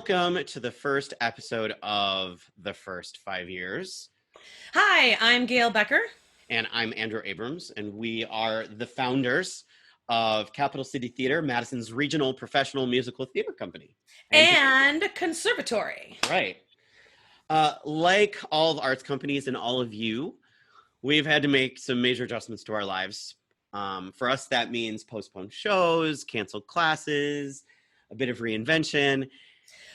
Welcome to the first episode of The First 5 Years. Hi, I'm Gail Becker. And I'm Andrew Abrams, and we are the founders of Capital City Theater, Madison's regional professional musical theater company. And conservatory. Right. Like all the arts companies and all of you, we've had to make some major adjustments to our lives. For us, that means postpone shows, cancel classes, a bit of reinvention.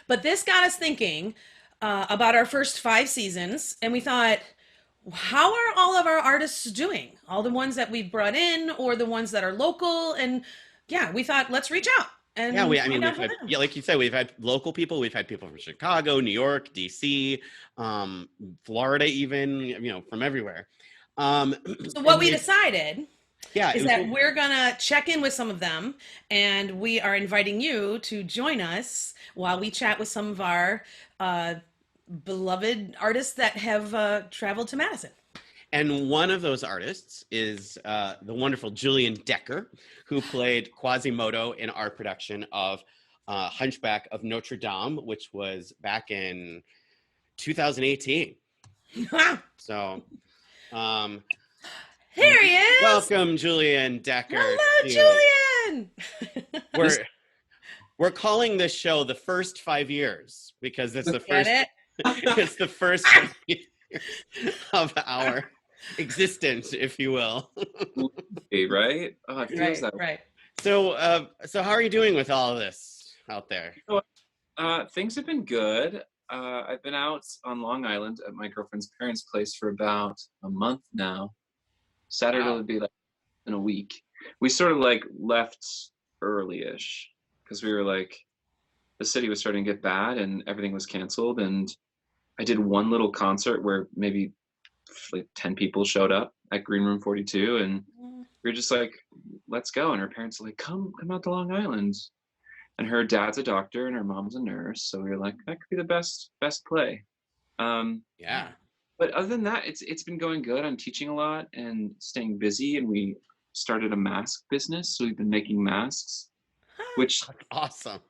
But this got us thinking about our first 5 seasons, and we thought, how are all of our artists doing? All the ones that we've brought in, or the ones that are local, and yeah, we thought let's reach out. And we've had, like you said, we've had local people. We've had people from Chicago, New York, DC, Florida, even from everywhere. So what we decided is that we're gonna check in with some of them, and we are inviting you to join us while we chat with some of our beloved artists that have traveled to Madison. And one of those artists is the wonderful Julian Decker, who played Quasimodo in our production of Hunchback of Notre Dame, which was back in 2018. So, here he is. Welcome, Julian Decker. Hello, Julian. We're calling this show The First 5 Years because it's the first. It's the first 5 years of our existence, if you will. Right? Oh, it feels that way. Right. So how are you doing with all of this out there? Things have been good. I've been out on Long Island at my girlfriend's parents' place for about a month now. Saturday would be like in a week. We sort of like left early-ish because we were like, the city was starting to get bad and everything was canceled. And I did one little concert where maybe like 10 people showed up at Green Room 42, and we were just like, let's go. And her parents were like, come out to Long Island. And her dad's a doctor and her mom's a nurse, so we were like, that could be the best play. But other than that, it's been going good. I'm teaching a lot and staying busy, and we started a mask business, so we've been making masks, which awesome.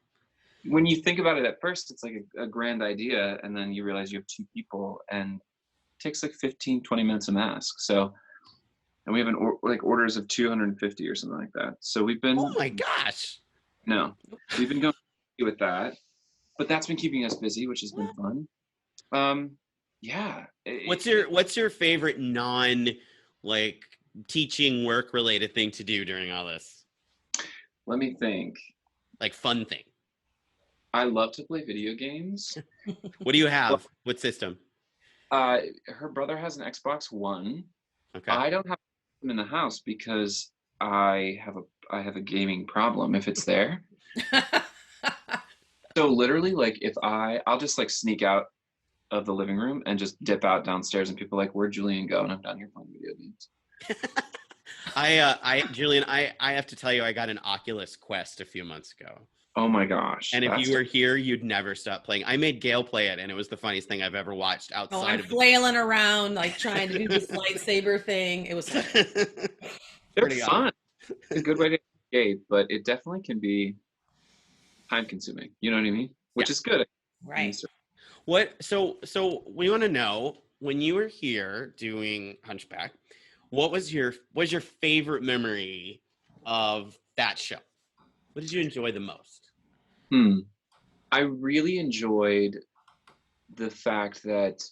When you think about it at first, it's like a grand idea, and then you realize you have 2 people, and it takes like 15-20 minutes a mask. So, and we have orders of 250 or something like that. So we've been, oh my gosh, no, we've been going with that, but that's been keeping us busy, which has been fun. What's your favorite non teaching work related thing to do during all this? Let me think. Like fun thing. I love to play video games. What do you have? What system? Her brother has an Xbox One. Okay. I don't have them in the house because I have a gaming problem if it's there. So literally, like I'll just like sneak out of the living room and just dip out downstairs, and people are like, where'd Julian go? And I'm down here playing video games. Julian, I have to tell you, I got an Oculus Quest a few months ago. Oh my gosh. And if you were here, you'd never stop playing. I made Gail play it, and it was the funniest thing I've ever watched outside of flailing around, like trying to do this lightsaber thing. It was They're fun. It's a good way to escape, but it definitely can be time consuming. You know what I mean? Which is good. Right. So we want to know, when you were here doing Hunchback, what was your favorite memory of that show? What did you enjoy the most? I really enjoyed the fact that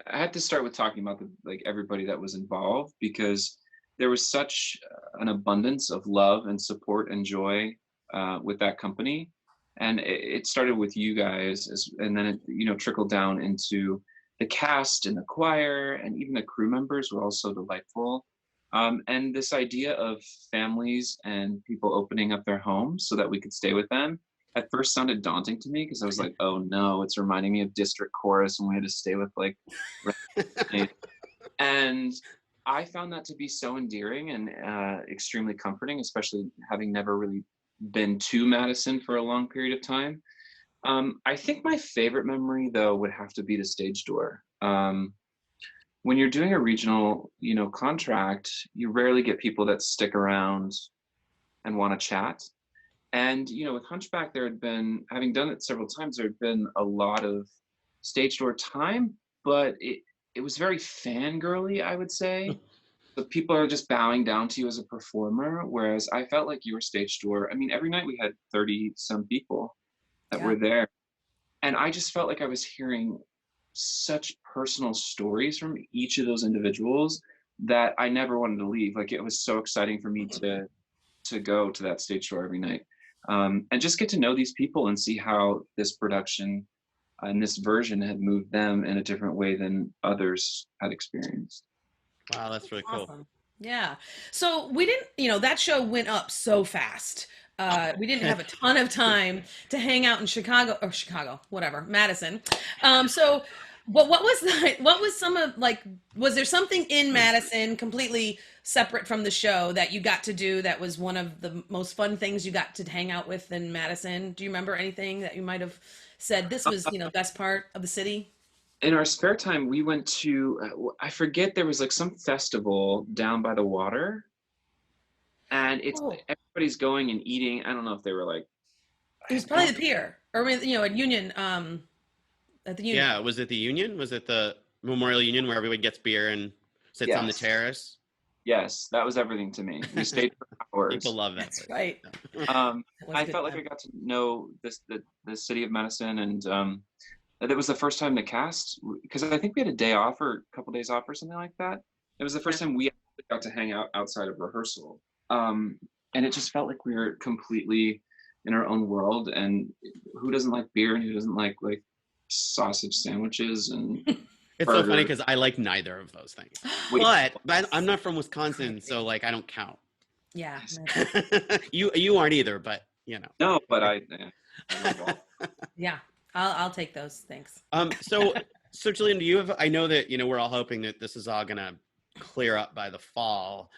I had to start with talking about everybody that was involved, because there was such an abundance of love and support and joy with that company. And it started with you guys, and then it trickled down into the cast and the choir, and even the crew members were also delightful. And this idea of families and people opening up their homes so that we could stay with them at first sounded daunting to me, because I was like, oh no, it's reminding me of district chorus when we had to stay with and I found that to be so endearing and extremely comforting, especially having never really been to Madison for a long period of time. I think my favorite memory, though, would have to be the stage door. When you're doing a regional, contract, you rarely get people that stick around and want to chat. And, with Hunchback, there had been, having done it several times, there had been a lot of stage door time, but it was very fangirly, I would say. The people are just bowing down to you as a performer, whereas I felt like your stage door, I mean, every night we had 30 some people that were there. And I just felt like I was hearing such personal stories from each of those individuals that I never wanted to leave. Like, it was so exciting for me to go to that stage door every night, and just get to know these people and see how this production and this version had moved them in a different way than others had experienced. Wow, that's really cool. Awesome. Yeah. So we didn't, that show went up so fast. We didn't have a ton of time to hang out in Madison. So what was some of, like, was there something in Madison completely separate from the show that you got to do that was one of the most fun things you got to hang out with in Madison? Do you remember anything that you might have said, this was, best part of the city? In our spare time, we went to, I forget, there was like some festival down by the water, and everybody's going and eating. I don't know if they were like, it was probably the pier, or at Union, at the Union. Yeah, was it the Union? Was it the Memorial Union where everyone gets beer and sits on the terrace? Yes, that was everything to me. We stayed for hours. People love that. That's right. I felt like I got to know the city of Madison, and it was the first time the cast, because I think we had a day off or a couple days off or something like that. It was the first time we got to hang out outside of rehearsal, and it just felt like we were completely in our own world. And who doesn't like beer, and who doesn't like sausage sandwiches and It's burgers. So funny because I like neither of those things. But I'm not from Wisconsin, so I don't count. Yeah. You aren't either, but No, but I yeah. I'll take those. Thanks. So Julian, do you have? I know that we're all hoping that this is all gonna clear up by the fall.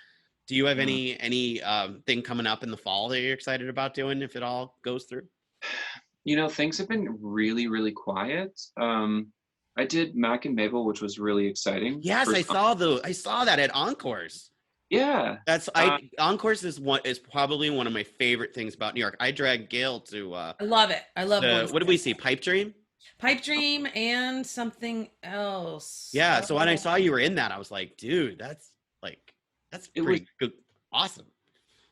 Do you have any thing coming up in the fall that you're excited about doing if it all goes through? Things have been really, really quiet. I did Mac and Mabel, which was really exciting. Yes, I saw that at Encores. Yeah, Encores is probably one of my favorite things about New York. I dragged Gail to. I love it. I love it. What did we see? Pipe Dream. Pipe Dream and something else. Yeah. So when I saw you were in that, I was like, dude, that's pretty good. Awesome.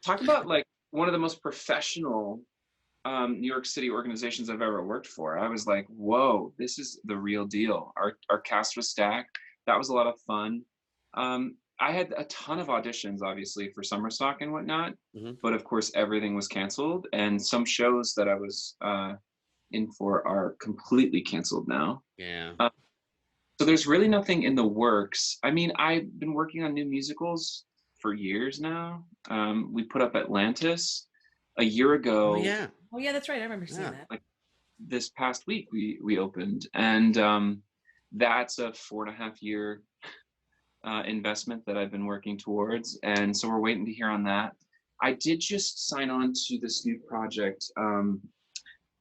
Talk about one of the most professional New York City organizations I've ever worked for. I was like, whoa, this is the real deal. Our cast was stacked. That was a lot of fun. I had a ton of auditions, obviously, for summer stock and whatnot, but of course everything was canceled, and some shows that I was in for are completely canceled now. Yeah. So there's really nothing in the works. I mean, I've been working on new musicals for years now. We put up Atlantis a year ago. Oh yeah, that's right. I remember seeing that. Like this past week we opened, and that's a 4.5-year investment that I've been working towards, and so we're waiting to hear on that. I did just sign on to this new project.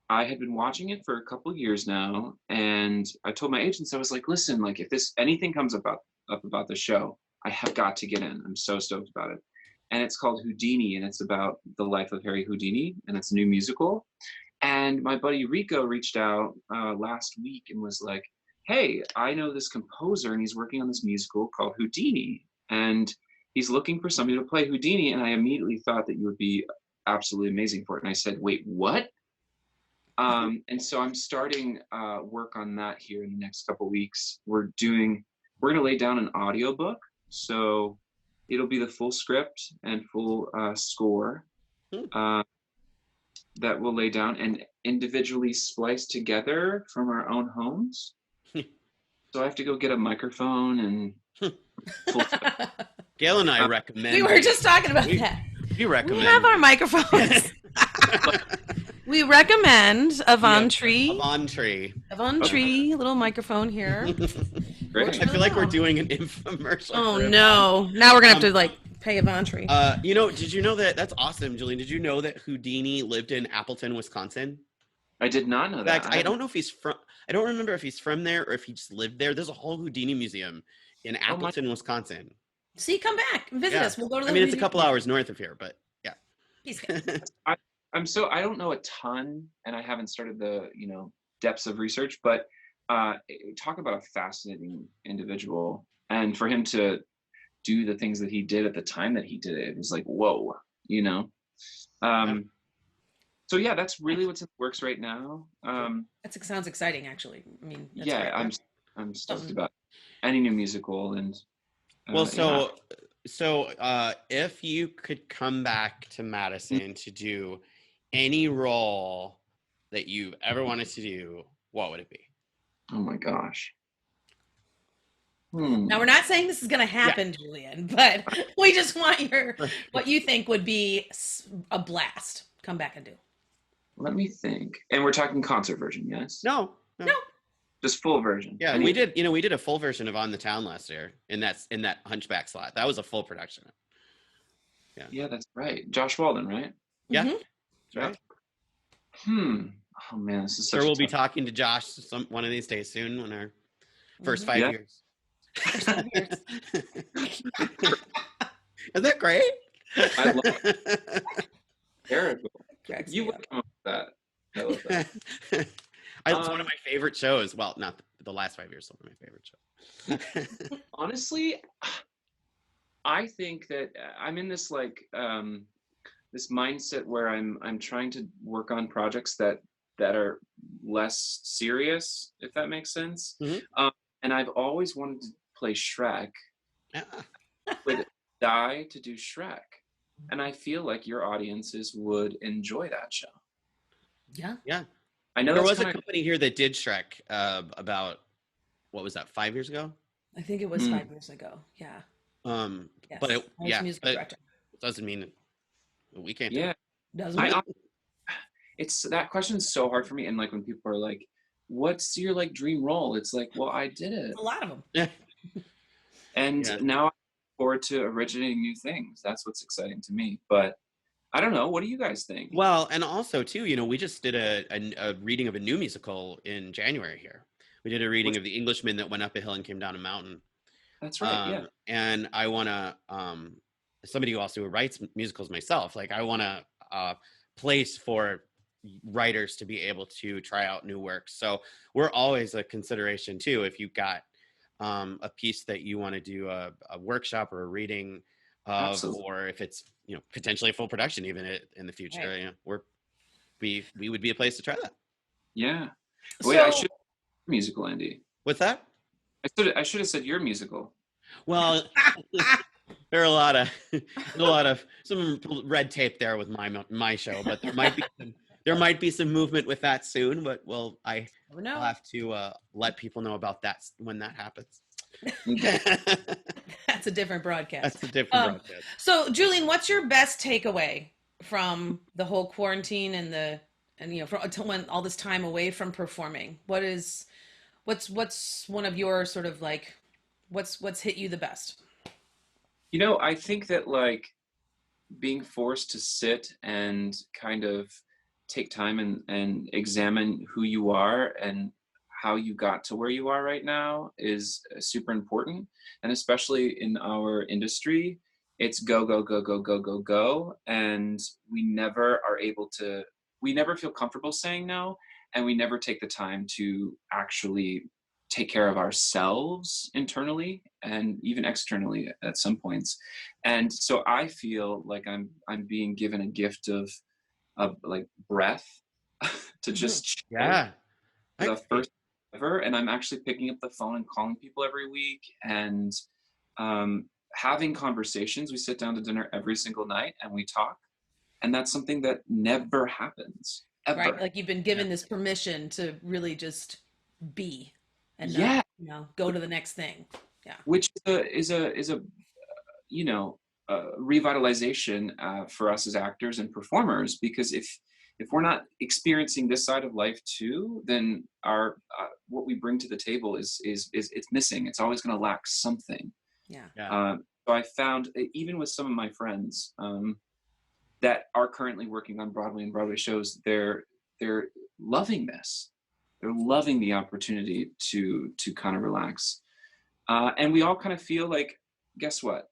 I had been watching it for a couple of years now, and I told my agents, I was like, listen, if anything comes up about the show, I have got to get in. I'm so stoked about it. And it's called Houdini, and it's about the life of Harry Houdini, and it's a new musical. And my buddy Rico reached out last week and was like, hey, I know this composer, and he's working on this musical called Houdini, and he's looking for somebody to play Houdini. And I immediately thought that you would be absolutely amazing for it. And I said, wait, what? And so I'm starting work on that here in the next couple of weeks. We're going to lay down an audiobook. So it'll be the full script and full score that we'll lay down and individually splice together from our own homes. So I have to go get a microphone and Gail and I recommend. We were just talking about that. We recommend. We have our microphones. We recommend Avantri. Avantri, little microphone here. Great. I feel like we're doing an infomercial. Oh no! Now we're gonna have to pay Avantri. Did you know that? That's awesome, Julian. Did you know that Houdini lived in Appleton, Wisconsin? I did not know that. I don't know if he's from. I don't remember if he's from there or if he just lived there. There's a whole Houdini museum in Appleton, Wisconsin. See, come back and visit us. We'll go to the. It's a couple hours north of here, but yeah. I I don't know a ton, and I haven't started the depths of research, but talk about a fascinating individual, and for him to do the things that he did at the time that he did it was like, whoa, you know. Yeah. So yeah, that's really what's in the works right now. That sounds exciting, actually. I mean, that's Yeah, great. I'm stoked about any new musical, and Well, yeah. so if you could come back to Madison to do any role that you've ever wanted to do, what would it be? Oh my gosh. Now, we're not saying this is going to happen, Julian, but we just want what you think would be a blast. Come back and do. Let me think. And we're talking concert version, yes? No. Just full version. Yeah, we did a full version of On the Town last year in that Hunchback slot. That was a full production. Yeah, that's right. Josh Walden, right? Yeah. Mm-hmm. That's right. Oh man, this is sure we'll be talking to Josh one of these days soon when our first 5 years. First 5 years. Is that great? I love it. Terrible. Cracks You me would up. come up with that. I love that. It's one of my favorite shows. Well, not the last 5 years, one of my favorite shows. Honestly, I think that I'm in this this mindset where I'm trying to work on projects that are less serious, if that makes sense. Mm-hmm. And I've always wanted to play Shrek. Would die to do Shrek, and I feel like your audiences would enjoy that show. Yeah. I know there was a company here that did Shrek about, what was that, 5 years ago? I think it was 5 years ago. Yeah. Yes. But it doesn't mean we can't do it. Doesn't it's that question's so hard for me, and like when people are like, what's your dream role? It's like, well, I did it. A lot of them. Yeah. And now I look forward to originating new things. That's what's exciting to me. But I don't know. What do you guys think? Well, and also too, we just did a reading of a new musical in January here. We did a reading of The Englishman that went up a hill and came down a mountain. That's right. Yeah. And I want to, somebody who also writes musicals myself, I want a place for writers to be able to try out new work. So we're always a consideration too. If you've got a piece that you want to do a workshop or a reading of, Absolutely. or if it's potentially a full production even in the future, we would be a place to try that. Yeah. Wait, I should musical, Andy. What's that? I should have said your musical. Well, there are a lot of some red tape there with my show, but there might be some movement with that soon. But I'll have to let people know about that when that happens. That's a different broadcast. That's a different broadcast. So, Julian, what's your best takeaway from the whole quarantine and when all this time away from performing? What's one of your sort of what's hit you the best? I think that being forced to sit and kind of take time and examine who you are and how you got to where you are right now is super important. And especially in our industry, it's go, go, go, go, go, go, go. And we never feel comfortable saying no. And we never take the time to actually take care of ourselves internally and even externally at some points. And so I feel like I'm being given a gift of breath to just the first ever. And I'm actually picking up the phone and calling people every week and having conversations. We sit down to dinner every single night and we talk. And that's something that never happens ever. Right. You've been given this permission to really just be and not, go to the next thing. Yeah. Which is a revitalization for us as actors and performers, because if we're not experiencing this side of life too, then our what we bring to the table is it's missing. It's always going to lack something. Yeah. So I found, even with some of my friends that are currently working on Broadway and Broadway shows, they're loving this. They're loving the opportunity to kind of relax. And we all kind of feel like, guess what?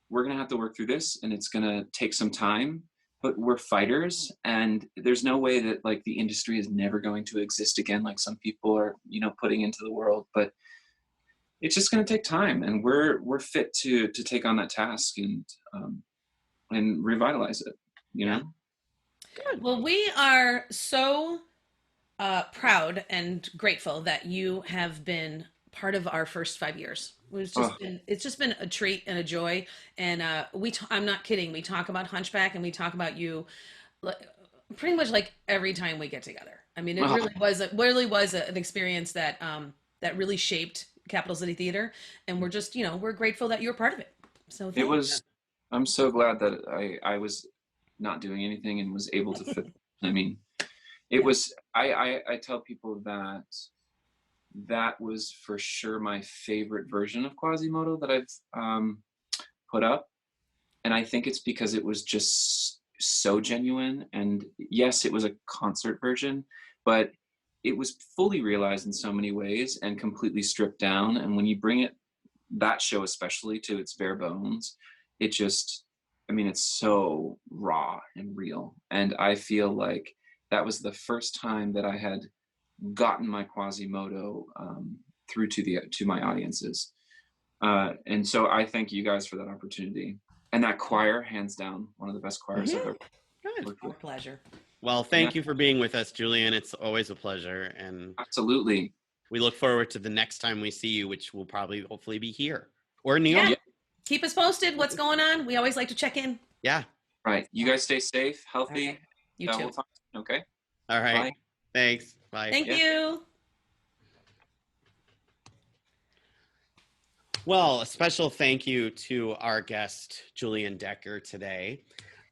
We're going to have to work through this and it's going to take some time, but we're fighters, and there's no way that like the industry is never going to exist again, like some people are, you know, putting into the world. But it's just going to take time, and we're fit to take on that task and revitalize it, you know. Well, we are so proud and grateful that you have been part of our first 5 years. It's just been a treat and a joy. And I'm not kidding. We talk about Hunchback and we talk about you pretty much like every time we get together. I mean, it really was an experience that that really shaped Capital City Theater, and we're just, we're grateful that you're part of it. So it was. I'm so glad that I was not doing anything and was able to fit. I mean, it was. I tell people that was for sure my favorite version of Quasimodo that I've put up, and I think it's because it was just so genuine. And yes, it was a concert version, but it was fully realized in so many ways and completely stripped down. And when you bring that show especially to its bare bones, it just, I mean, it's so raw and real. And I feel like that was the first time that I had gotten my Quasimodo through to my audiences. And so I thank you guys for that opportunity. And that choir, hands down, one of the best choirs I've ever worked with. Our pleasure. Well, thank you for being with us, Julian. It's always a pleasure. And absolutely. We look forward to the next time we see you, which will probably hopefully be here or in New York. Yeah. Keep us posted. What's going on? We always like to check in. Yeah. Right. You guys stay safe, healthy. Right. You too. We'll talk soon, okay? All right. Bye. Thanks. Bye. Thank you. Well, a special thank you to our guest, Julian Decker, today.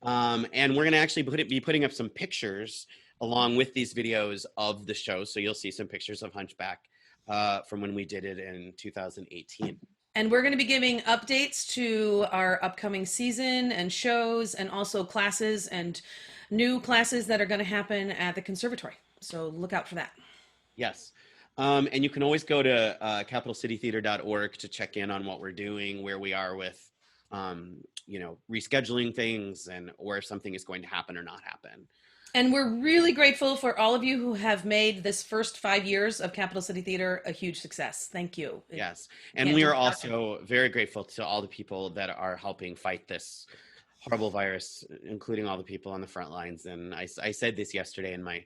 And we're going to actually be putting up some pictures along with these videos of the show. So you'll see some pictures of Hunchback from when we did it in 2018. And we're going to be giving updates to our upcoming season and shows, and also classes and new classes that are going to happen at the conservatory. So look out for that. Yes. And you can always go to capitalcitytheater.org to check in on what we're doing, where we are with, rescheduling things, or if something is going to happen or not happen. And we're really grateful for all of you who have made this first 5 years of Capital City Theater a huge success. Thank you. Yes. And we are also very grateful to all the people that are helping fight this horrible virus, including all the people on the front lines. And I said this yesterday in my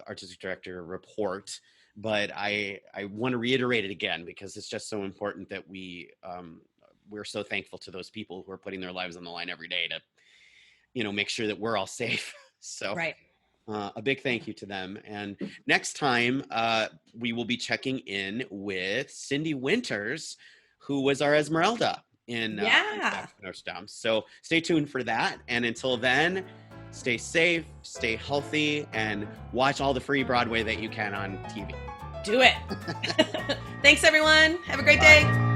artistic director report, but I want to reiterate it again because it's just so important that we're so thankful to those people who are putting their lives on the line every day to make sure that we're all safe. So right. A big thank you to them. And next time we will be checking in with Cindy Winters, who was our Esmeralda in Notre Dame. So stay tuned for that. And until then, stay safe, stay healthy, and watch all the free Broadway that you can on TV. Do it. Thanks, everyone. Have a great day.